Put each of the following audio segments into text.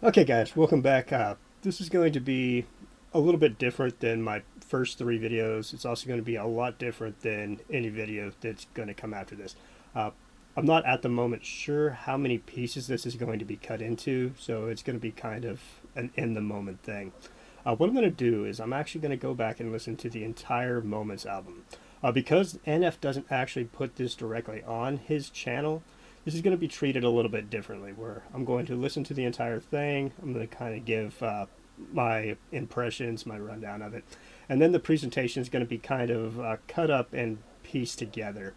Okay, guys, welcome back. This is going to be a little bit different than my first three videos. It's also going to be a lot different than any video that's going to come after this. Uh, I'm not at the moment sure how many pieces this is going to be cut into, so it's going to be kind of an in-the-moment thing. What I'm going to do is I'm actually going to go back and listen to the entire Moments album. Because NF doesn't actually put this directly on his channel, this is going to be treated a little bit differently, where I'm going to listen to the entire thing. I'm going to kind of give my impressions, my rundown of it. And then the presentation is going to be kind of cut up and pieced together.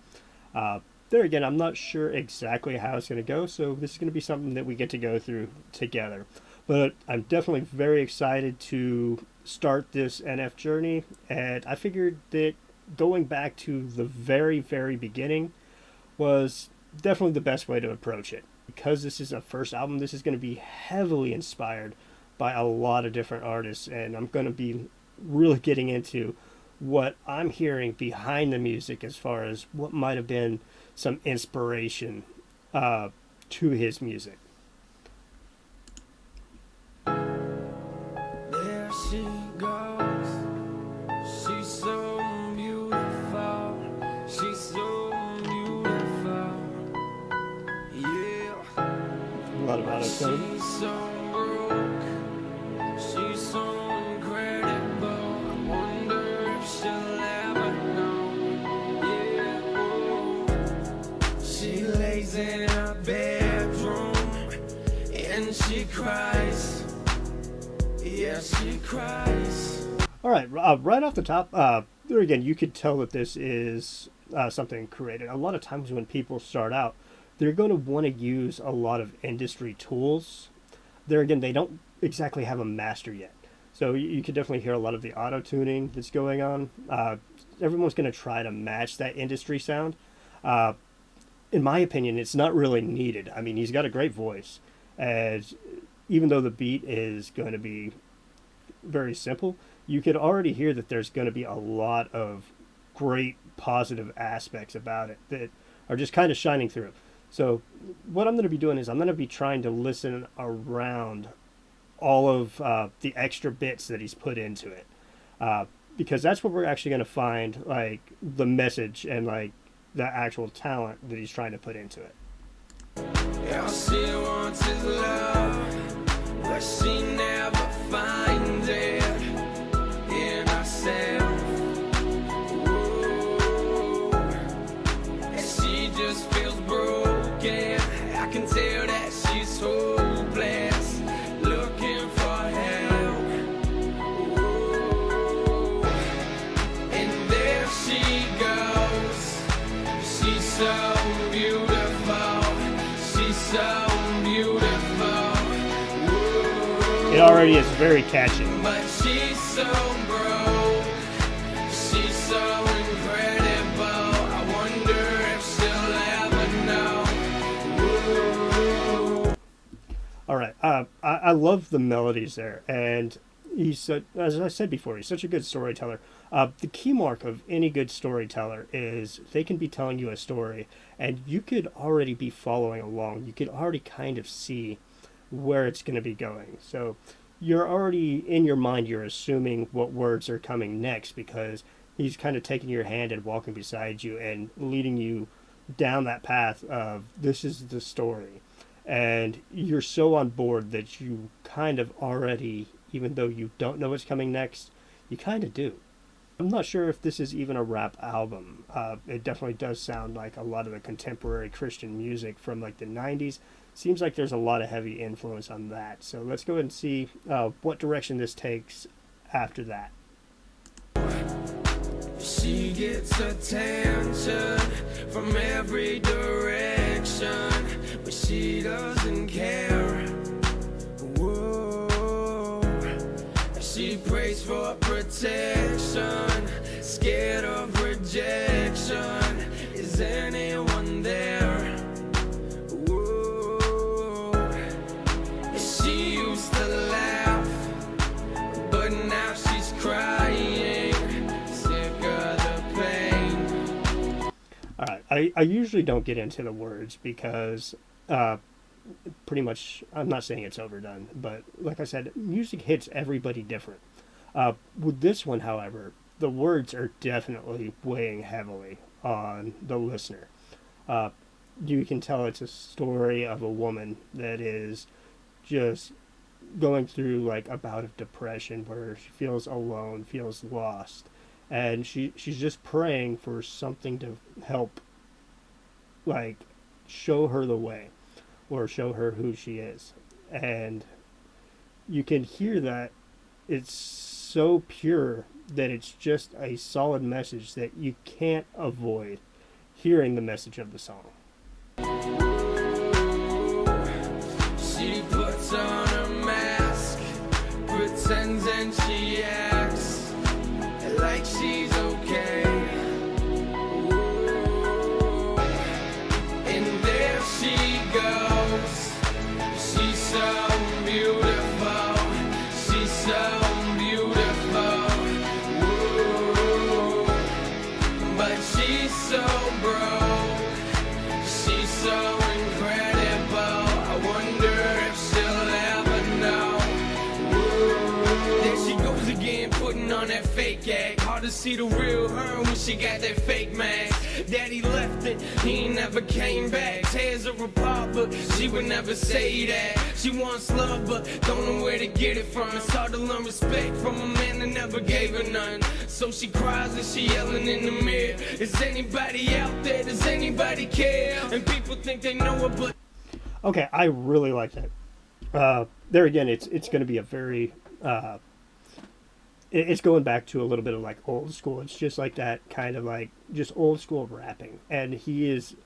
There again, I'm not sure exactly how it's going to go, so this is going to be something that we get to go through together. But I'm definitely very excited to start this NF journey, and I figured that going back to the very, very beginning was definitely the best way to approach it. Because this is a first album, this is going to be heavily inspired by a lot of different artists, and I'm going to be really getting into what I'm hearing behind the music as far as what might have been some inspiration to his music. There she goes. She's so beautiful. She's so beautiful. Yeah. A lot of auto-tune. She's so broke. She's so incredible. I wonder if she'll ever know. Yeah. Oh. She lays in her bedroom and she cries. Yeah, she cries. All right, right off the top, there again, you could tell that this is something created. A lot of times when people start out, they're going to want to use a lot of industry tools. There again, they don't exactly have a master yet. So you could definitely hear a lot of the auto-tuning that's going on. Everyone's going to try to match that industry sound. In my opinion, it's not really needed. I mean, he's got a great voice. And even though the beat is going to be very simple, you could already hear that there's going to be a lot of great positive aspects about it that are just kind of shining through. So what I'm going to be doing is I'm going to be trying to listen around all of the extra bits that he's put into it, because that's where we're actually going to find like the message and like the actual talent that he's trying to put into it. All she wants is love, but she never finds it in herself. Whoa. And she just feels broken. I can tell that she's hopeless, looking for help. Whoa. And there she goes. She's so beautiful. She's so beautiful. Whoa. It already is very catchy. But she's so broke. She's so incredible. I wonder if she'll ever know. Whoa. All right, I love the melodies there, and he's as I said before, he's such a good storyteller. The key mark of any good storyteller is they can be telling you a story, and you could already be following along. You could already kind of see where it's going to be going. So you're already in your mind, you're assuming what words are coming next because he's kind of taking your hand and walking beside you and leading you down that path of this is the story. And you're so on board that you kind of already, even though you don't know what's coming next, you kind of do. I'm not sure if this is even a rap album. It definitely does sound like a lot of the contemporary Christian music from like the 90s. Seems like there's a lot of heavy influence on that. So let's go ahead and see what direction this takes after that. She gets attention from every direction, but she doesn't care. Whoa. She prays for protection, scared of rejection. Is anyone there? Whoa. She used to laugh, but now she's crying, sick of the pain. All right, I usually don't get into the words because pretty much, I'm not saying it's overdone, but like I said, music hits everybody different. With this one, however, the words are definitely weighing heavily on the listener. Uh, you can tell it's a story of a woman that is just going through like a bout of depression where she feels alone, feels lost, and she's just praying for something to help, like, show her the way or show her who she is. And you can hear that it's so pure that it's just a solid message that you can't avoid hearing the message of the song. She puts on a mask, pretends and she acts like she's okay. Ooh. And there she goes. She's so beautiful. She's so beautiful. Ooh. But she's so broke. She's so incredible. I wonder if she'll ever know. Ooh. There she goes again, putting on that fake act. Hard to see the real her when she got that fake mask. Daddy left it, he ain't never came back. Tears her apart, but she would never say that. She wants love, but don't know where to get it from. It's hard to learn respect from a man that never gave her none. So she cries and she yelling in the mirror. Is anybody out there? Does anybody care? And people think they know her, but Okay, I really like that. There again, it's going to be a very it's going back to a little bit of like old school. It's just like that kind of like just old school rapping, and he is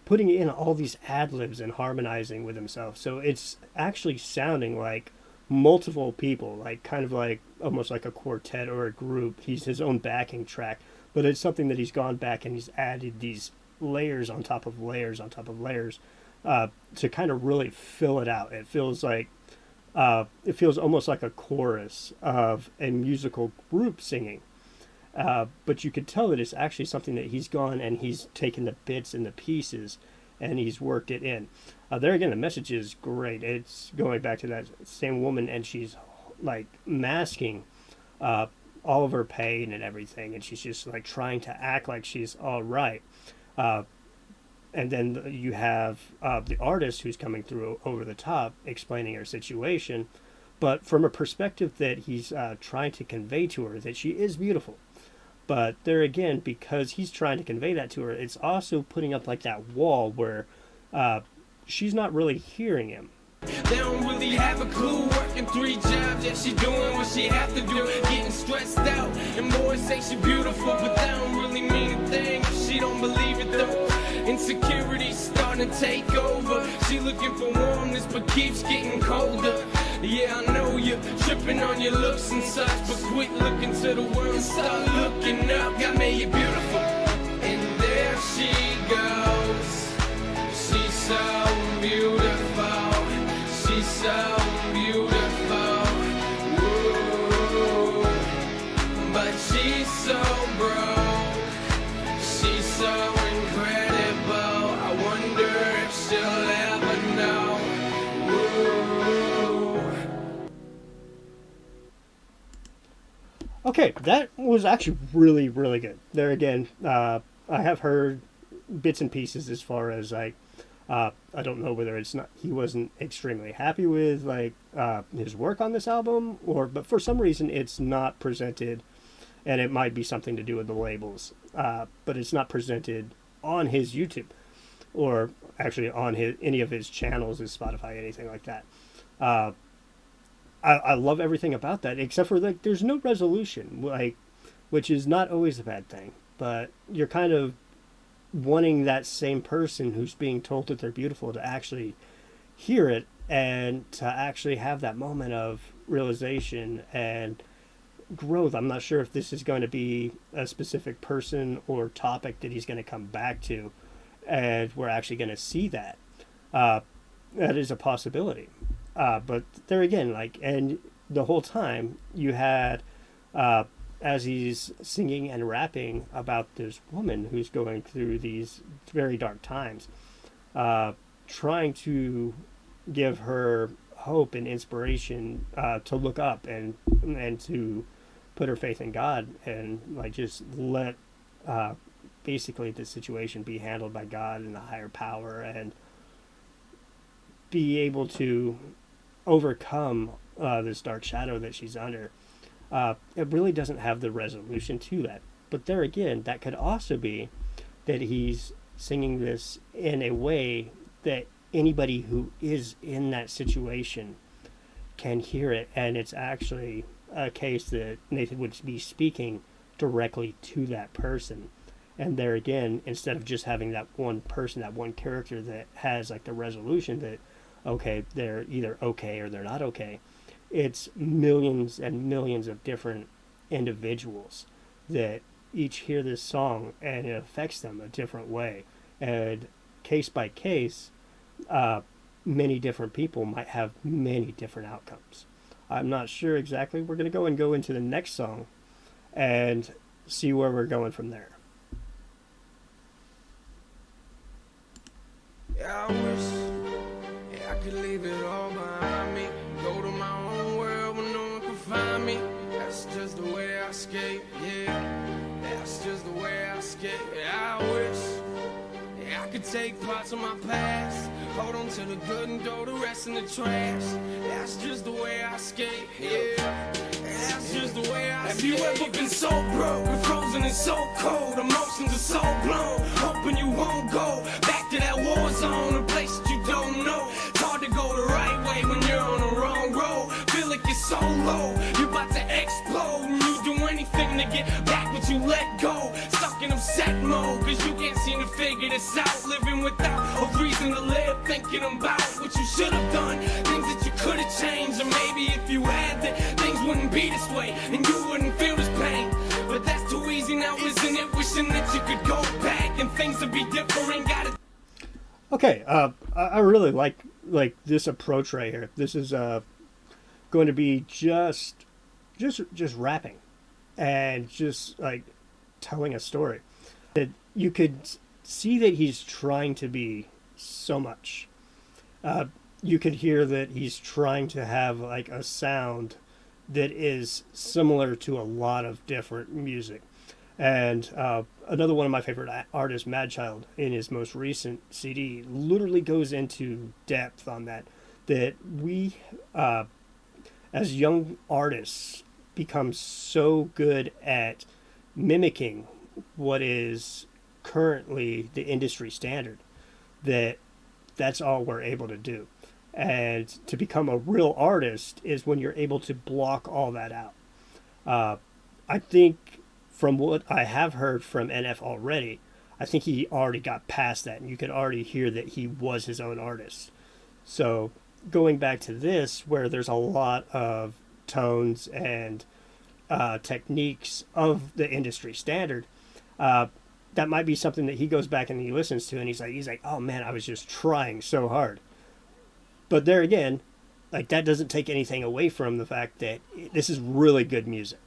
putting in all these ad libs and harmonizing with himself. So it's actually sounding like multiple people, like kind of like almost like a quartet or a group. He's his own backing track, but it's something that he's gone back and he's added these layers on top of layers on top of layers to kind of really fill it out. It feels like it feels almost like a chorus of a musical group singing. But you could tell that it's actually something that he's gone and he's taken the bits and the pieces and he's worked it in. There again, the message is great. It's going back to that same woman, and she's like masking all of her pain and everything, and she's just like trying to act like she's all right. And then you have the artist who's coming through over the top explaining her situation, but from a perspective that he's trying to convey to her that she is beautiful. But there again, because he's trying to convey that to her, it's also putting up like that wall where she's not really hearing him. they don't really have a clue. Working 3 jobs, yeah, she doing what she have to do. Getting stressed out, and boys say she beautiful, but that don't really mean a thing if she don't believe it though. Insecurity's starting to take over. She looking for warmness, but keeps getting colder. Yeah, I know you're tripping on your looks and such, but quit looking to the world and start looking up. God made you beautiful. And there she goes. She's so beautiful. She's so beautiful. Ooh. But she's so broke. She's so incredible. I wonder if she'll ever know. Ooh. Okay, that was actually really, really good. There again, I have heard bits and pieces as far as like, I don't know whether it's not he wasn't extremely happy with like his work on this album, but for some reason it's not presented, and it might be something to do with the labels, but it's not presented on his YouTube, or actually on any of his channels, his Spotify, anything like that. I love everything about that, except for like there's no resolution, like, which is not always a bad thing, but you're kind of wanting that same person who's being told that they're beautiful to actually hear it and to actually have that moment of realization and growth. I'm not sure if this is going to be a specific person or topic that he's going to come back to, and we're actually going to see that. That is a possibility. But there again, like, and the whole time you had, as he's singing and rapping about this woman who's going through these very dark times, trying to give her hope and inspiration to look up and to put her faith in God, and like just let basically the situation be handled by God and the higher power, and be able to overcome this dark shadow that she's under. It really doesn't have the resolution to that. But there again, that could also be that he's singing this in a way that anybody who is in that situation can hear it, and it's actually a case that Nathan would be speaking directly to that person. And there again, instead of just having that one person, that one character that has like the resolution that, okay, they're either okay or they're not okay, it's millions and millions of different individuals that each hear this song and it affects them a different way. And case by case, many different people might have many different outcomes. I'm not sure exactly. We're going to go into the next song and see where we're going from there. Yeah, I wish I could leave it all behind me. Go to my own world where no one can find me. That's just the way I skate, yeah. That's just the way I skate. Yeah, I wish I could take parts of my past, hold on to the good and throw the rest in the trash. That's just the way I skate, yeah. That's just the way I skate. Have you ever been so broke and frozen and so cold? Emotions are so blown, hoping you won't go back to that war zone, a place that you don't know. It's hard to go the right way when you're on the wrong road. Feel like you're so low, you're about to explode, and you do anything to get back what you let go. Stuck in upset mode, cause you can't seem to figure this out. Living without a reason to live, thinking about what you should have done, things that you could have changed. Or maybe if you had that, things wouldn't be this way and you wouldn't feel this pain. But that's too easy now, isn't it? Wishing that you could go back and things would be different. Gotta Okay, I really like this approach right here. This is going to be just rapping and just like telling a story that you could see that he's trying to be so much. You could hear that he's trying to have like a sound that is similar to a lot of different music. And another one of my favorite artists, Madchild, in his most recent CD, literally goes into depth on that. That we, as young artists, become so good at mimicking what is currently the industry standard that that's all we're able to do. And to become a real artist is when you're able to block all that out. I think from what I have heard from NF already, I think he already got past that, and you could already hear that he was his own artist. So going back to this, where there's a lot of tones and techniques of the industry standard, that might be something that he goes back and he listens to, and he's like, oh man, I was just trying so hard. But there again, like that doesn't take anything away from the fact that this is really good music.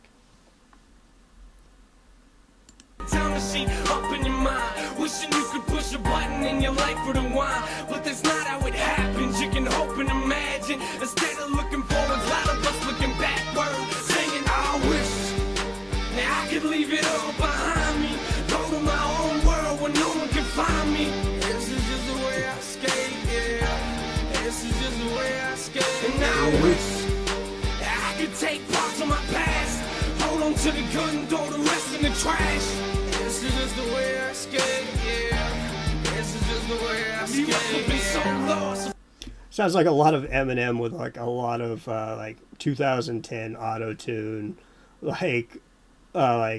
time machine up in your mind, wishing you could push a button in your life for the wine, but that's not how it happens. You can hope and imagine instead of looking forwards, a lot of us looking backwards, saying I wish now I could leave it all behind me, go to my own world where no one can find me. This is just the way I skate, yeah. This is just the way I skate. And I wish I could take parts of my past, hold on to the good and throw the rest in the trash. This is just the way I skate, yeah. This is just the way I skate. You must have been so lost. Sounds like a lot of Eminem with like a lot of like 2010 auto tune, like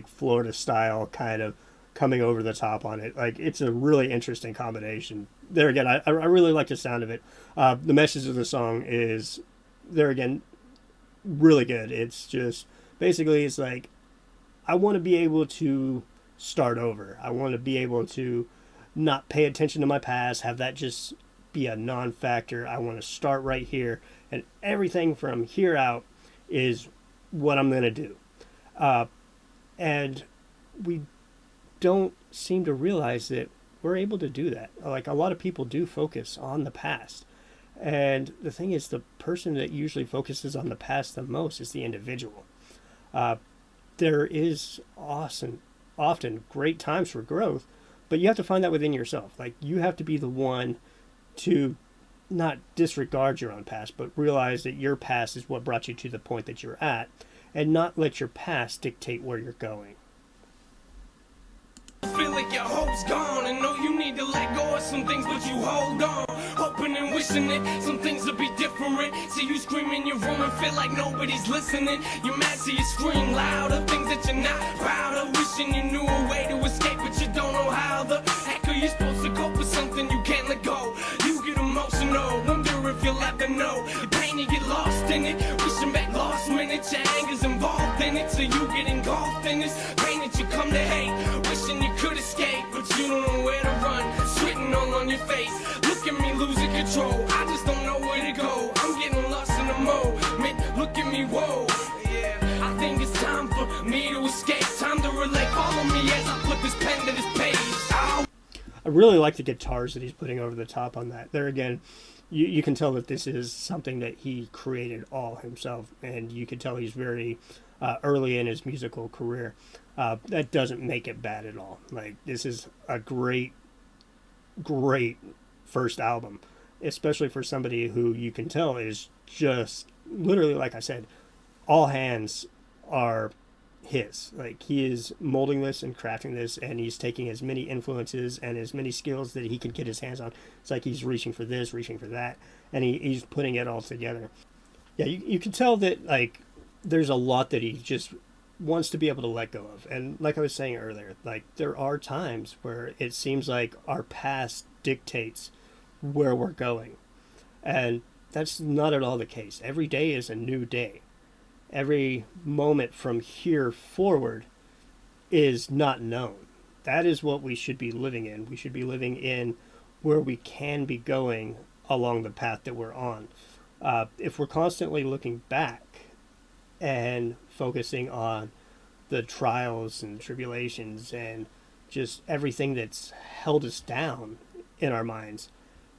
Florida style kind of coming over the top on it. Like it's a really interesting combination. There again, I really like the sound of it. The message of the song is there again really good. It's just basically it's like I want to be able to start over. I want to be able to not pay attention to my past, have that just be a non-factor. I want to start right here, and everything from here out is what I'm going to do. And we don't seem to realize that we're able to do that. Like a lot of people do focus on the past, And the thing is, the person that usually focuses on the past the most is the individual. Uh, there is often great times for growth, but you have to find that within yourself. Like, you have to be the one to not disregard your own past, but realize that your past is what brought you to the point that you're at, and not let your past dictate where you're going. Feel like your hope's gone, and know you need to let go of some things, but you hold on, hoping and wishing that some things will be different. See you scream in your room and feel like nobody's listening. You're mad, so you scream louder, things that you're not proud of. Wishing you knew a way to escape, but you don't know how. The heck are you supposed to cope with something you can't let go? You get emotional, wonder if you'll ever know. The pain, you get lost in it, wishing back lost minutes. Your anger's involved in it, so you get engulfed in this pain that you come to hate. Wishing you could escape, but you don't know where to run. Sweating all on your face, look at me losing control. I just don't know where to go. I'm getting lost in the moment. Look at me, whoa. Yeah, I think it's time for me to escape. Time to relate. Follow me as I put this pen to this page. Ow. I really like the guitars that he's putting over the top on that. There again, you can tell that this is something that he created all himself, and you can tell he's very early in his musical career. That doesn't make it bad at all. Like, this is a great first album, especially for somebody who you can tell is just literally, like I said, all hands are his. Like, he is molding this and crafting this, and he's taking as many influences and as many skills that he can get his hands on. It's like he's reaching for this, reaching for that, and he's putting it all together. Yeah, you can tell that, like, there's a lot that he just wants to be able to let go of. And like I was saying earlier, like, there are times where it seems like our past dictates where we're going, and that's not at all the case. Every day is a new day. Every moment from here forward is not known. That is what we should be living in. We should be living in where we can be going along the path that we're on. If we're constantly looking back and focusing on the trials and tribulations and just everything that's held us down in our minds,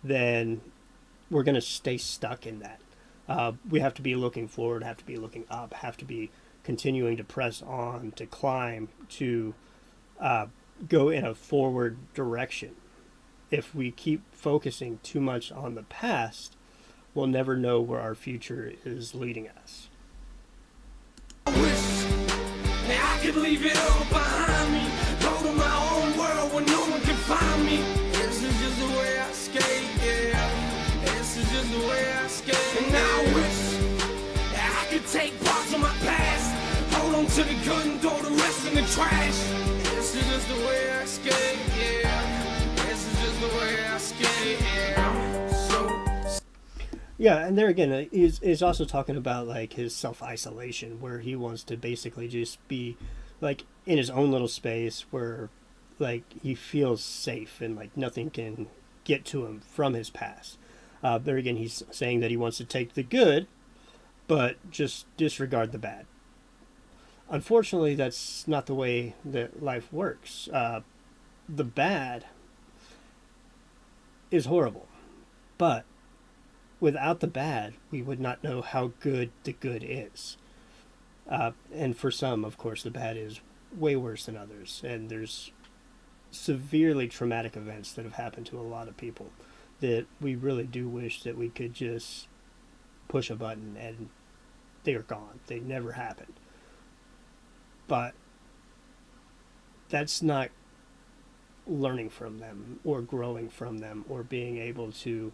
then we're going to stay stuck in that. We have to be looking forward, have to be looking up, have to be continuing to press on, to climb, to go in a forward direction. If we keep focusing too much on the past, we'll never know where our future is leading us. I wish that I could leave it all behind me, go to my own world where no one can find me. This is just the way I skate, yeah. This is just the way I skate. And I wish that I could take parts of my past, hold on to the good and throw the rest in the trash. This is just the way I skate, yeah. This is just the way I skate, yeah. Yeah, and there again, is also talking about, like, his self-isolation, where he wants to basically just be, like, in his own little space where, like, he feels safe and, like, nothing can get to him from his past. There again, he's saying that he wants to take the good, but just disregard the bad. Unfortunately, that's not the way that life works. The bad is horrible, but without the bad, we would not know how good the good is. And for some, of course, the bad is way worse than others. And there's severely traumatic events that have happened to a lot of people that we really do wish that we could just push a button and they are gone. They never happened. But that's not learning from them or growing from them or being able to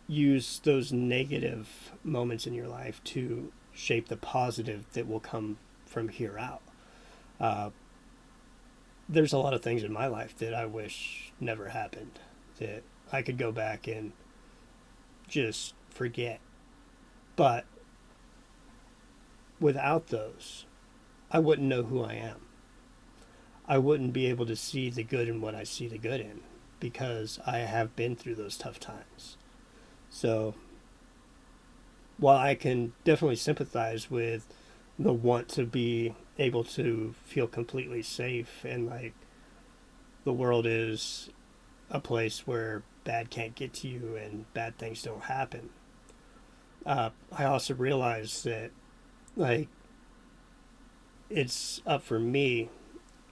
use those negative moments in your life to shape the positive that will come from here out. There's a lot of things in my life that I wish never happened, that I could go back and just forget. But without those, I wouldn't know who I am. I wouldn't be able to see the good in what I see the good in, because I have been through those tough times. So, while I can definitely sympathize with the want to be able to feel completely safe and like the world is a place where bad can't get to you and bad things don't happen. I also realized that, like, it's up for me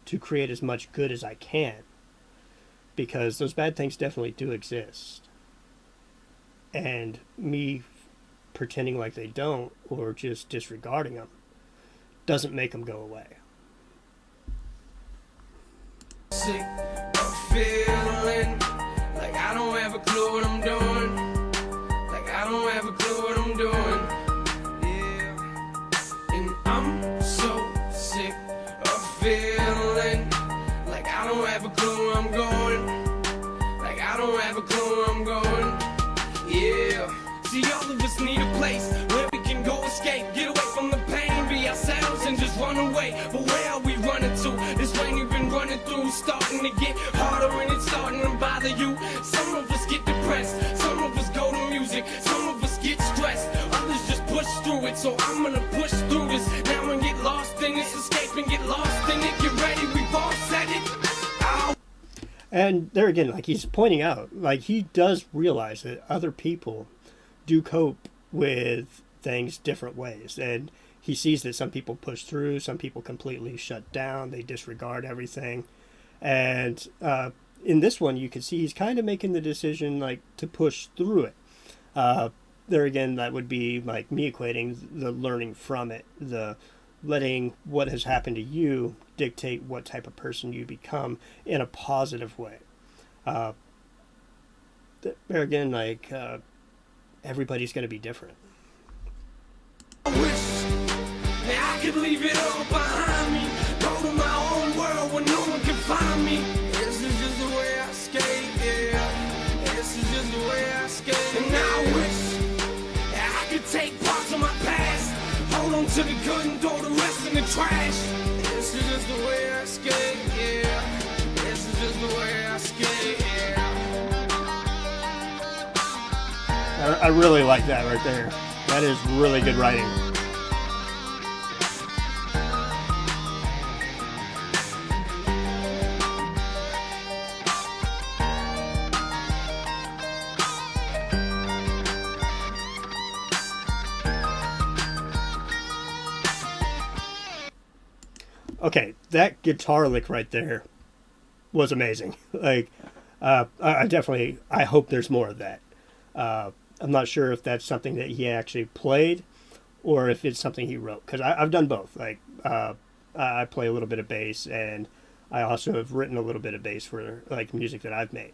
to create as much good as I can, because those bad things definitely do exist. And me pretending like they don't or just disregarding them doesn't make them go away. Sick of feeling like I don't have a clue what I'm doing. Like I don't have a clue what I'm doing. Yeah. And I'm so sick of feeling like I don't have a clue where I'm going. Like I don't have a clue where I'm going. Yeah. See, all of us need a place where we can go escape, get away from the pain, be ourselves and just run away. But where are we running to? This rain you've been running through starting to get harder and it's starting to bother you. Some of us get depressed, some of us go to music, some of us get stressed, others just push through it. So I'm gonna push through this now and get lost in this, escape and get lost in it. Get ready, we've all said it. Ow. And there again, like, he's pointing out, like, he does realize that other people do cope with things different ways, and he sees that some people push through, some people completely shut down, they disregard everything. And in this one, you can see he's kind of making the decision, like, to push through it. There again, that would be like me equating the learning from it, the letting what has happened to you dictate what type of person you become in a positive way. There again, like, everybody's going to be different. I wish that I could leave it all behind me, go to my own world where no one can find me. This is just the way I skate, yeah. This is just the way I skate. And now I wish that I could take parts of my past, hold on to the good and throw the rest in the trash. This is just the way I skate, yeah. This is just the way I skate, yeah. I really like that right there. That is really good writing. Okay, that guitar lick right there was amazing. Like, I hope there's more of that. I'm not sure if that's something that he actually played or if it's something he wrote, because I've done both. Like, I play a little bit of bass, and I also have written a little bit of bass for, like, music that I've made.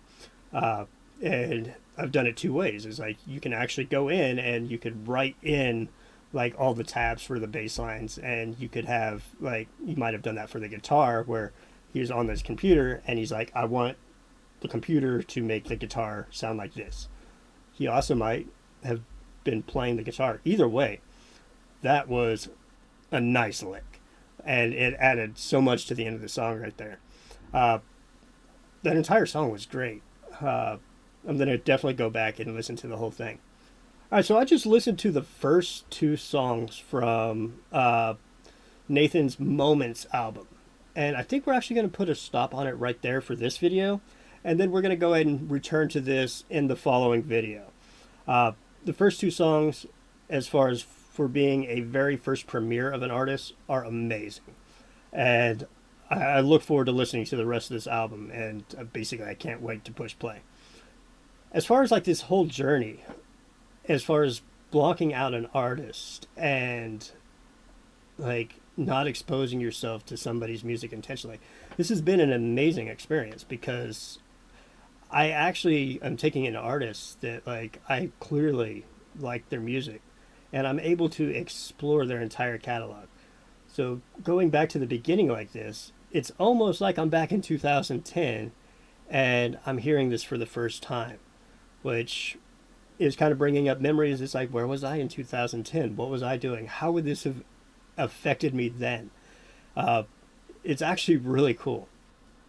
And I've done it two ways. It's like you can actually go in and you could write in, like, all the tabs for the bass lines, and you could have, like, you might have done that for the guitar where he's on this computer and he's like, I want the computer to make the guitar sound like this. He also might have been playing the guitar. Either way, that was a nice lick, and it added so much to the end of the song right there. That entire song was great. I'm going to definitely go back and listen to the whole thing. All right, so I just listened to the first two songs from Nathan's Moments album, and I think we're actually going to put a stop on it right there for this video, and then we're going to go ahead and return to this in the following video. The first two songs, as far as for being a very first premiere of an artist, are amazing. And I look forward to listening to the rest of this album, and basically I can't wait to push play. As far as, like, this whole journey, as far as blocking out an artist and, like, not exposing yourself to somebody's music intentionally, this has been an amazing experience, because I actually am taking in artists that, like, I clearly like their music, and I'm able to explore their entire catalog. So going back to the beginning like this, it's almost like I'm back in 2010 and I'm hearing this for the first time, which is kind of bringing up memories. It's like, where was I in 2010? What was I doing? How would this have affected me then? It's actually really cool.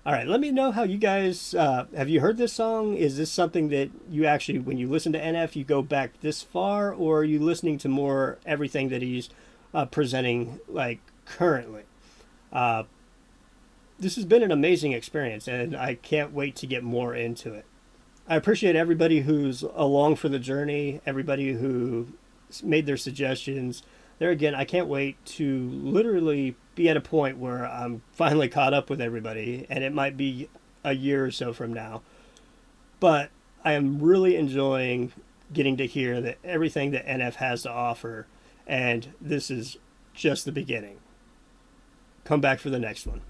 All right, let me know how you guys, have you heard this song? Is this something that you actually, when you listen to NF, you go back this far, or are you listening to more everything that he's presenting, like, currently? This has been an amazing experience, and I can't wait to get more into it. I appreciate everybody who's along for the journey, everybody who made their suggestions. There again, I can't wait to literally be at a point where I'm finally caught up with everybody, and it might be a year or so from now. But I am really enjoying getting to hear that everything that NF has to offer, and this is just the beginning. Come back for the next one.